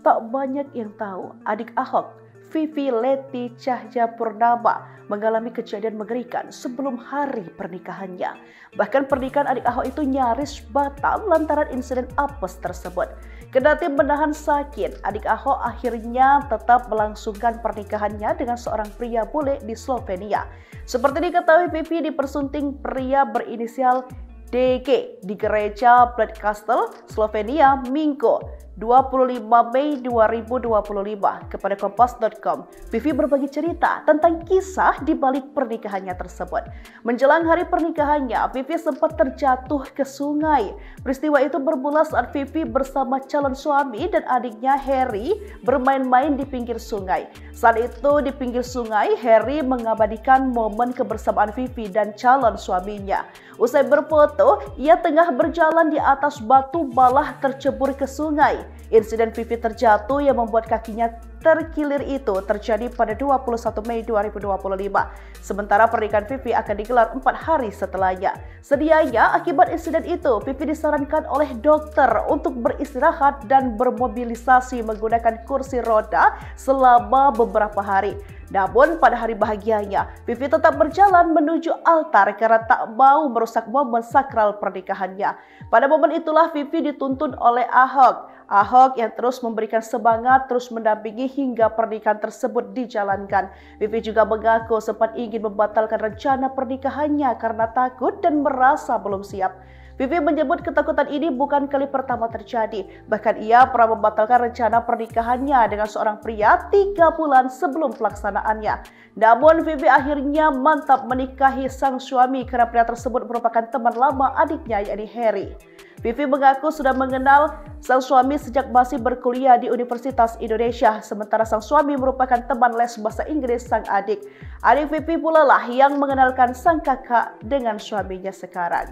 Tak banyak yang tahu, adik Ahok, Vivi Leti Tjahjapurnama, mengalami kejadian mengerikan sebelum hari pernikahannya. Bahkan pernikahan adik Ahok itu nyaris batal lantaran insiden apes tersebut. Kendati menahan sakit, adik Ahok akhirnya tetap melangsungkan pernikahannya dengan seorang pria bule di Slovenia. Seperti diketahui, Vivi dipersunting pria berinisial DG di gereja Bledkastel, Slovenia, Minggu 25 Mei 2025. Kepada Kompas.com, Vivi berbagi cerita tentang kisah di balik pernikahannya tersebut. Menjelang hari pernikahannya, Vivi sempat terjatuh ke sungai. Peristiwa itu bermula saat Vivi bersama calon suami dan adiknya Harry bermain-main di pinggir sungai. Saat itu di pinggir sungai, Harry mengabadikan momen kebersamaan Vivi dan calon suaminya. Usai berfoto, ia tengah berjalan di atas batu malah tercebur ke sungai. Insiden Vivi terjatuh yang membuat kakinya terkilir itu terjadi pada 21 Mei 2025. Sementara pernikahan Vivi akan digelar 4 hari setelahnya. Sedianya akibat insiden itu, Vivi disarankan oleh dokter untuk beristirahat dan bermobilisasi menggunakan kursi roda selama beberapa hari. Namun pada hari bahagianya, Vivi tetap berjalan menuju altar karena tak mau merusak momen sakral pernikahannya. Pada momen itulah Vivi dituntun oleh Ahok. Ahok yang terus memberikan semangat, terus mendampingi hingga pernikahan tersebut dijalankan. Vivi juga mengaku sempat ingin membatalkan rencana pernikahannya karena takut dan merasa belum siap. Vivi menyebut ketakutan ini bukan kali pertama terjadi. Bahkan ia pernah membatalkan rencana pernikahannya dengan seorang pria 3 bulan sebelum pelaksanaannya. Namun Vivi akhirnya mantap menikahi sang suami karena pria tersebut merupakan teman lama adiknya, yakni Harry. Vivi mengaku sudah mengenal sang suami sejak masih berkuliah di Universitas Indonesia, sementara sang suami merupakan teman les bahasa Inggris sang adik. Adik Vivi pula lah yang mengenalkan sang kakak dengan suaminya sekarang.